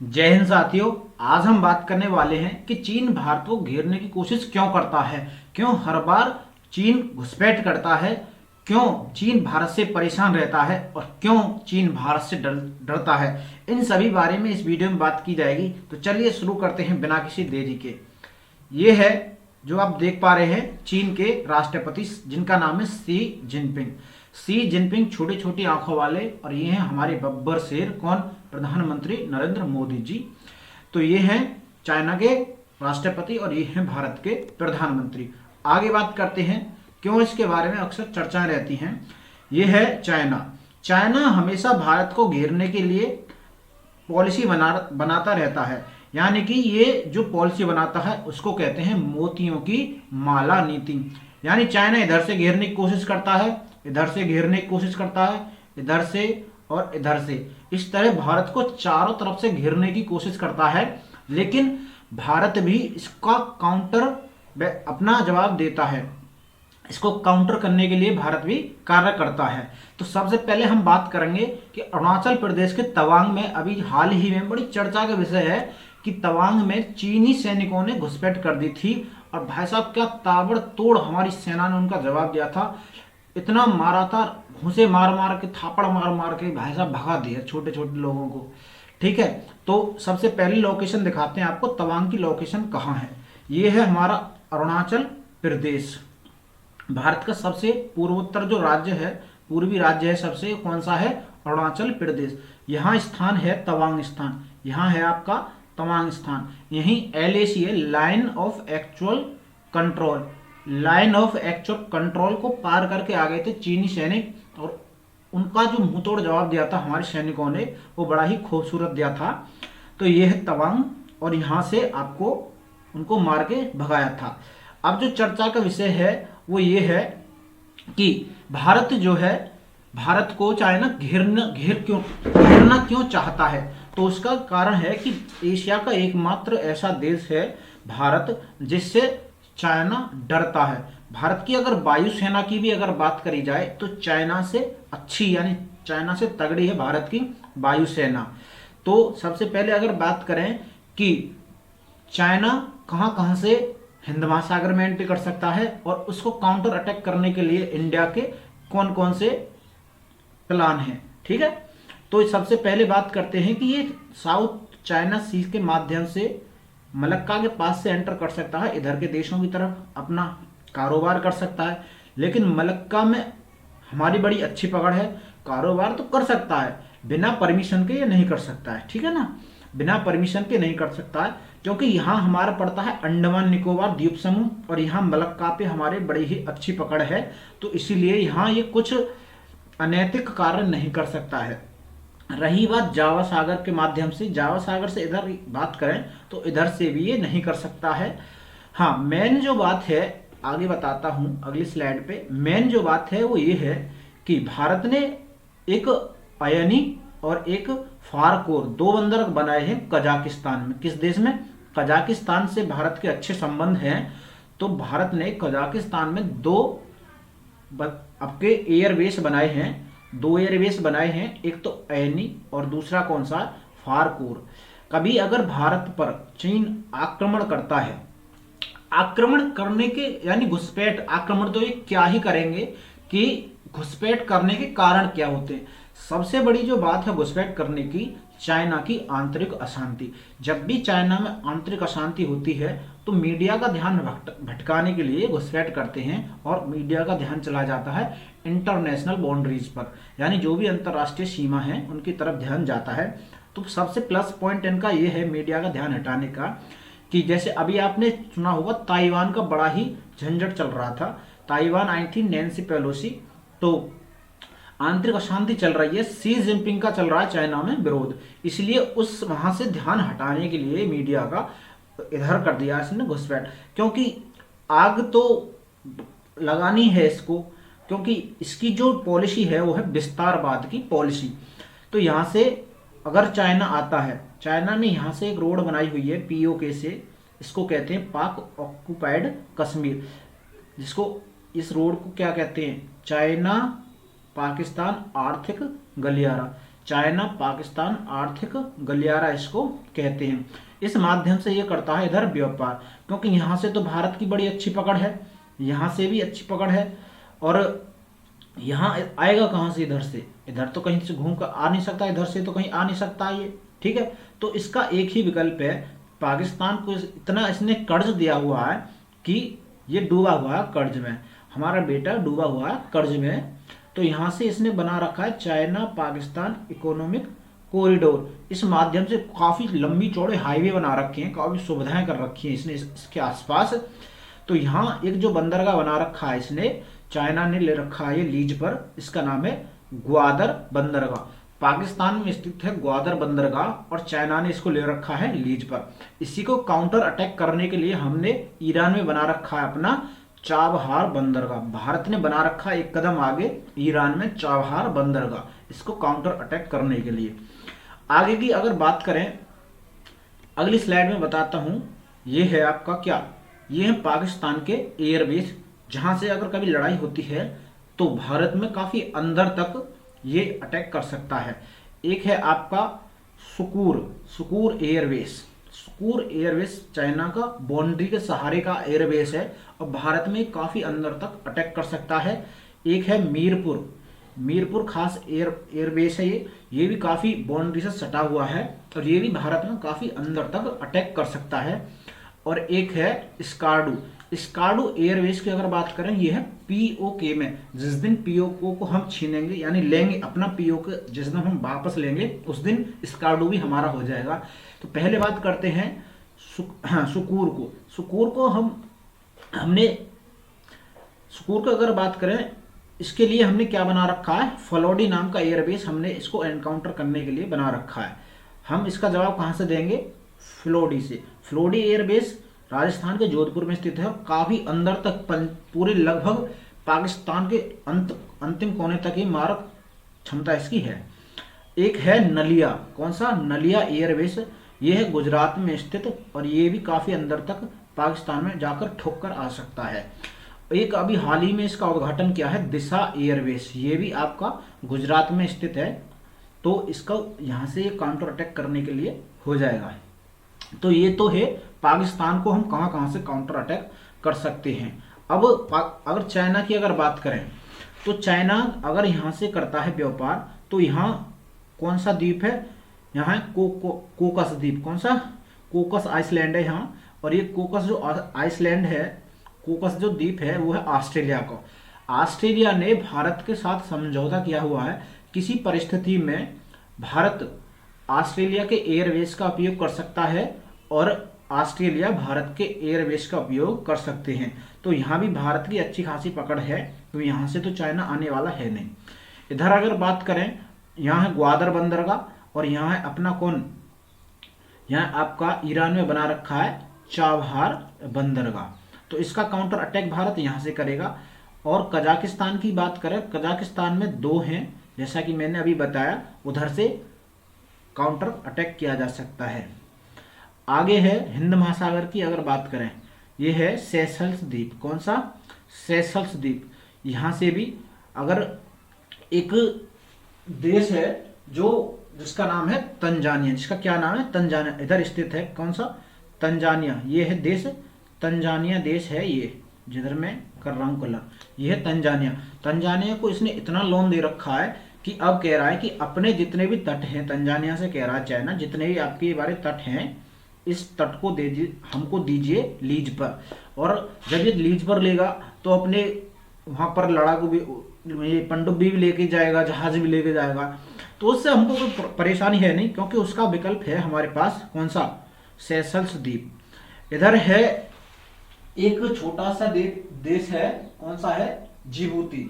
जय हिंद साथियों। आज हम बात करने वाले हैं कि चीन भारत को घेरने की कोशिश क्यों करता है, क्यों हर बार चीन घुसपैठ करता है, क्यों चीन भारत से परेशान रहता है और क्यों चीन भारत से डरता है। इन सभी बारे में इस वीडियो में बात की जाएगी। तो चलिए शुरू करते हैं बिना किसी देरी के। ये है जो आप देख पा रहे हैं चीन के राष्ट्रपति जिनका नाम है शी जिनपिंग। शी जिनपिंग छोटी छोटी आंखों वाले, और ये हैं हमारे बब्बर शेर, कौन? प्रधानमंत्री नरेंद्र मोदी जी। तो ये हैं चाइना के राष्ट्रपति और ये हैं भारत के प्रधानमंत्री। आगे बात करते हैं क्यों इसके बारे में अक्सर चर्चाएं रहती हैं। ये है चाइना। चाइना हमेशा भारत को घेरने के लिए पॉलिसी बनाता रहता है। यानी कि ये जो पॉलिसी बनाता है उसको कहते हैं मोतियों की माला नीति। यानी चाइना इधर से घेरने की कोशिश करता है, इधर से घेरने की कोशिश करता है, इधर से और इधर से। इस तरह भारत को चारों तरफ से घेरने की कोशिश करता है, लेकिन भारत भी इसका काउंटर अपना जवाब देता है। इसको काउंटर करने के लिए भारत भी कार्य करता है। तो सबसे पहले हम बात करेंगे कि अरुणाचल प्रदेश के तवांग में अभी हाल ही में बड़ी चर्चा का विषय है कि तवांग में चीनी सैनिकों ने घुसपैठ कर दी थी। और भाई साहब क्या ताबड़तोड़ हमारी सेना ने उनका जवाब दिया था। इतना मारा था, घूंसे मार मार के, थापड़ मार मार के भाई साहब भगा दिया छोटे छोटे लोगों को। ठीक है, तो सबसे पहली लोकेशन दिखाते हैं आपको, तवांग की लोकेशन कहाँ है। ये है हमारा अरुणाचल प्रदेश। भारत का सबसे पूर्वोत्तर जो राज्य है, पूर्वी राज्य है सबसे, कौन सा है? अरुणाचल प्रदेश। यहाँ स्थान है तवांग स्थान, यहाँ है आपका तवांग स्थान। यही LAC है, line of actual control. Line of actual control को पार करके आ गए थे चीनी सैनिक, और उनका जो मुंहतोड़ जवाब दिया था हमारे सैनिकों ने वो बड़ा ही खूबसूरत दिया था। तो ये है तवांग, और यहाँ से आपको उनको मार के भगाया था। अब जो चर्चा का विषय है वो ये है कि भारत जो है, भारत को चाइना घेरना क्यों चाहता है। तो उसका कारण है कि एशिया का एकमात्र ऐसा देश है भारत जिससे चाइना डरता है। भारत की अगर वायुसेना की भी अगर बात करी जाए तो चाइना से अच्छी, यानी चाइना से तगड़ी है भारत की वायुसेना। तो सबसे पहले अगर बात करें कि चाइना कहां कहां से हिंद महासागर में एंट्री कर सकता है और उसको काउंटर अटैक करने के लिए इंडिया के कौन कौन से प्लान हैं, ठीक है। तो सबसे पहले बात करते हैं कि ये साउथ चाइना सी के माध्यम से मलक्का के पास से एंटर कर सकता है, इधर के देशों की तरफ अपना कारोबार कर सकता है। लेकिन मलक्का में हमारी बड़ी अच्छी पकड़ है, कारोबार तो कर सकता है, बिना परमिशन के ये नहीं कर सकता है, ठीक है ना। बिना परमिशन के नहीं कर सकता है, क्योंकि यहाँ हमारा पड़ता है अंडमान निकोबार द्वीप समूह, और यहाँ मलक्का पे हमारे बड़ी ही अच्छी पकड़ है। तो इसीलिए यहाँ ये कुछ अनैतिक कार्य नहीं कर सकता है। रही बात जावा सागर के माध्यम से, जावा सागर से इधर बात करें तो इधर से भी ये नहीं कर सकता है। हाँ, मेन जो बात है, आगे बताता हूं अगली स्लाइड पे। मेन जो बात है वो ये है कि भारत ने एक अयनी और एक फारकोर, दो बंदर बनाए हैं कजाकिस्तान में। किस देश में? कजाकिस्तान से भारत के अच्छे संबंध हैं। तो भारत ने कजाकिस्तान में दो आपके एयरबेस बनाए हैं, दो एयरबेस बनाए हैं, एक तो ऐनी और दूसरा कौन सा? फारकोर। कभी अगर भारत पर चीन आक्रमण करता है, आक्रमण करने के यानी घुसपैठ, आक्रमण तो ये क्या ही करेंगे कि घुसपैठ करने के कारण क्या होते हैं। सबसे बड़ी जो बात है घुसपैठ करने की, चाइना की आंतरिक अशांति। जब भी चाइना में आंतरिक अशांति होती है तो मीडिया का ध्यान भटकाने के लिए घुसपैठ करते हैं, और मीडिया का ध्यान चला जाता है इंटरनेशनल बाउंड्रीज पर, यानी जो भी अंतरराष्ट्रीय सीमा है उनकी तरफ ध्यान जाता है। तो सबसे प्लस पॉइंट इनका ये है मीडिया का ध्यान हटाने का, कि जैसे अभी आपने सुना होगा ताइवान का बड़ा ही झंझट चल रहा था। ताइवान आई थी नैन्सी पेलोसी, तो आंतरिक अशांति चल रही है, शी जिनपिंग का चल रहा है चाइना में विरोध, इसलिए उस वहां से ध्यान हटाने के लिए मीडिया का इधर कर दिया इसने घुसपैठ। क्योंकि आग तो लगानी है इसको, क्योंकि इसकी जो पॉलिसी है वो है विस्तारवाद की पॉलिसी। तो यहां से अगर चाइना आता है, चाइना ने यहां से एक रोड बनाई हुई है POK से, इसको कहते हैं पाक ऑक्युपाइड कश्मीर, जिसको इस रोड को क्या कहते हैं? चाइना पाकिस्तान आर्थिक गलियारा। चाइना पाकिस्तान आर्थिक गलियारा इसको कहते हैं। इस माध्यम से ये करता है इधर व्यापार, क्योंकि यहाँ से तो भारत की बड़ी अच्छी पकड़ है, यहाँ से भी अच्छी पकड़ है, और यहाँ आएगा कहाँ से, इधर से। इधर तो कहीं से घूम कर आ नहीं सकता, इधर से तो कहीं आ नहीं सकता ये, ठीक है। तो इसका एक ही विकल्प है, पाकिस्तान को इतना इसने कर्ज दिया हुआ है कि ये डूबा हुआ है कर्ज में, हमारा बेटा डूबा हुआ है कर्ज में। तो यहाँ से इसने बना रखा है चाइना पाकिस्तान इकोनॉमिक कॉरिडोर। इस माध्यम से काफ़ी लंबी चौड़े हाईवे बना रखे हैं, काफ़ी सुविधाएं कर रखी हैं इसने इसके आसपास। तो यहाँ एक जो बंदरगाह बना रखा है इसने, चाइना ने ले रखा है ये लीज पर, इसका नाम है ग्वादर बंदरगाह। पाकिस्तान में स्थित है ग्वादर बंदरगाह, और चाइना ने इसको ले रखा है लीज पर। इसी को काउंटर अटैक करने के लिए हमने ईरान में बना रखा है अपना चाबहार बंदरगाह। भारत ने बना रखा है एक कदम आगे ईरान में चाबहार बंदरगाह, इसको काउंटर अटैक करने के लिए। आगे की अगर बात करें, अगली स्लाइड में बताता हूं, ये है आपका क्या, ये है पाकिस्तान के एयरबेस, जहां से अगर कभी लड़ाई होती है तो भारत में काफी अंदर तक ये अटैक कर सकता है। एक है आपका Sukkur airbase. Sukkur airbase China का बाउंड्री के सहारे का एयरबेस है, और भारत में काफी अंदर तक अटैक कर सकता है। एक है मीरपुर खास एयरबेस है, ये भी काफी बाउंड्री से सटा हुआ है, और ये भी भारत में काफी अंदर तक अटैक कर सकता है। और एक है स्कार्डू एयरवेज की अगर बात करें, ये है पीओके में। जिस दिन पीओके को हम छीनेंगे, यानी लेंगे अपना पीओके, जिस दिन हम वापस लेंगे उस दिन स्कार्डू भी हमारा हो जाएगा। तो पहले बात करते हैं सुकूर को हमने सुकूर को अगर बात करें, इसके लिए हमने क्या बना रखा है, फलोडी नाम का एयरबेस हमने इसको एनकाउंटर करने के लिए बना रखा है। हम इसका जवाब कहां से देंगे, फ्लोडी से। फ्लोडी एयरबेस राजस्थान के जोधपुर में स्थित है, और काफी अंदर तक पूरे लगभग पाकिस्तान के अंतिम कोने तक ही मारक क्षमता इसकी है। एक है नलिया, कौन सा, नलिया एयरबेस, ये है गुजरात में स्थित, और ये भी काफी अंदर तक पाकिस्तान में जाकर ठोक कर आ सकता है। एक अभी हाल ही में इसका उद्घाटन किया है दिशा एयरबेस, ये भी आपका गुजरात में स्थित है। तो इसका यहाँ से ये काउंटर अटैक करने के लिए हो जाएगा। तो ये तो है पाकिस्तान को हम कहां कहां से काउंटर अटैक कर सकते हैं। अब अगर चाइना की अगर बात करें, तो चाइना अगर यहां से करता है व्यापार, तो यहाँ कौन सा द्वीप है, यहाँ है कोकस द्वीप। कौन सा, कोकस आइसलैंड है यहाँ, और ये कोकस जो आइसलैंड है, कोकस जो द्वीप है वो है ऑस्ट्रेलिया का। ऑस्ट्रेलिया ने भारत के साथ समझौता किया हुआ है, किसी परिस्थिति में भारत ऑस्ट्रेलिया के एयरवेज का उपयोग कर सकता है, और ऑस्ट्रेलिया भारत के एयरवेज का उपयोग कर सकते हैं। तो यहाँ भी भारत की अच्छी खासी पकड़ है, तो यहाँ से तो चाइना आने वाला है नहीं। इधर अगर बात करें, यहाँ है ग्वादर बंदरगाह, और यहाँ है अपना कौन, यहाँ आपका ईरान में बना रखा है चाबहार बंदरगाह। तो इसका काउंटर अटैक भारत यहाँ से करेगा। और कजाकिस्तान की बात करें, कजाकिस्तान में दो हैं, जैसा कि मैंने अभी बताया, उधर से काउंटर अटैक किया जा सकता है। आगे है हिंद महासागर की अगर बात करें, यह है सेशल्स द्वीप। कौन सा, सेशल्स द्वीप। यहाँ से भी अगर एक देश है जिसका नाम है तंजानिया, जिसका क्या नाम है, तंजानिया, इधर स्थित है। कौन सा, तंजानिया, ये है देश, तंजानिया देश है ये, जिधर मैं कर रहा हूँ कलर, ये है तंजानिया। तंजानिया को इसने इतना लोन दे रखा है कि अब कह रहा है कि अपने जितने भी तट हैं, तंजानिया से कह रहा है चाइना, जितने भी आपके बारे तट हैं, इस तट को हमको दीजिए लीज पर। और जब ये लीज पर लेगा तो अपने वहां पर लड़ाकू भी, पनडुब्बी भी लेके जाएगा, जहाज भी लेके जाएगा, तो उससे हमको कोई परेशानी है नहीं, क्योंकि उसका विकल्प है हमारे पास। कौन सा, सेशल्स द्वीप। इधर है एक छोटा सा देश है, कौन सा है, जिबूती।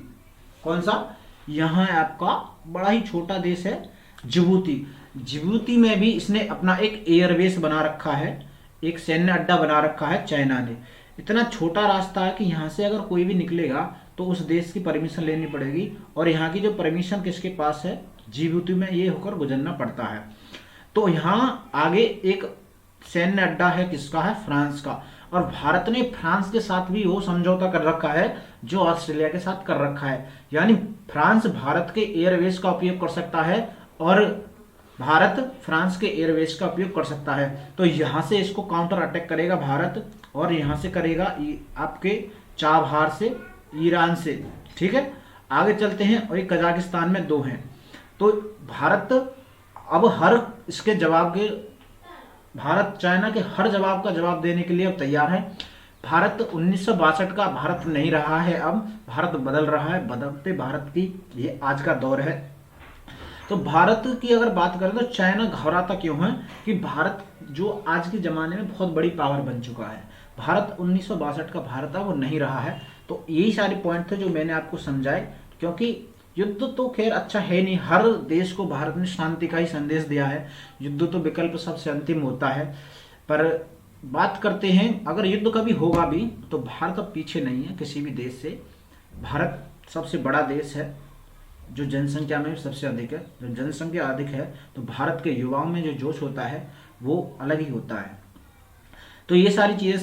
कौन सा, यहाँ है आपका बड़ा ही छोटा देश है जिबूती। जिबूती में भी इसने अपना एक एयरबेस बना रखा है, एक सैन्य अड्डा बना रखा है चाइना ने। इतना छोटा रास्ता है कि यहाँ से अगर कोई भी निकलेगा तो उस देश की परमिशन लेनी पड़ेगी, और यहाँ की जो परमिशन किसके पास है, जिबूती में ये होकर गुजरना पड़ता है। तो यहाँ आगे एक सैन्य अड्डा है, किसका है, फ्रांस का। और भारत ने फ्रांस के साथ भी वो समझौता कर रखा है जो ऑस्ट्रेलिया के साथ कर रखा है, यानी फ्रांस भारत के एयरवेज का उपयोग कर सकता है, और भारत फ्रांस के एयरवेज का उपयोग कर सकता है। तो यहाँ से इसको काउंटर अटैक करेगा भारत, और यहाँ से करेगा आपके चाबहार से, ईरान से। ठीक है, आगे चलते हैं। और ये कजाकिस्तान में 2 हैं। तो भारत अब हर इसके जवाब के, भारत चाइना के हर जवाब का जवाब देने के लिए अब तैयार है। भारत 1962 का भारत नहीं रहा है, अब भारत बदल रहा है। बदलते भारत की ये आज का दौर है। तो भारत की अगर बात करें तो चाइना घबराता क्यों है कि भारत जो आज के ज़माने में बहुत बड़ी पावर बन चुका है। भारत 1962 का भारत है वो नहीं रहा है। तो यही सारे पॉइंट थे जो मैंने आपको समझाए, क्योंकि युद्ध तो खैर अच्छा है नहीं, हर देश को भारत ने शांति का ही संदेश दिया है। युद्ध तो विकल्प सबसे अंतिम होता है। पर बात करते हैं, अगर युद्ध कभी होगा भी तो भारत अब पीछे नहीं है किसी भी देश से। भारत सबसे बड़ा देश है, जो जनसंख्या में सबसे अधिक है। जब जनसंख्या अधिक है तो भारत के युवाओं में जो जोश होता है वो अलग ही होता है। तो ये सारी चीज़ें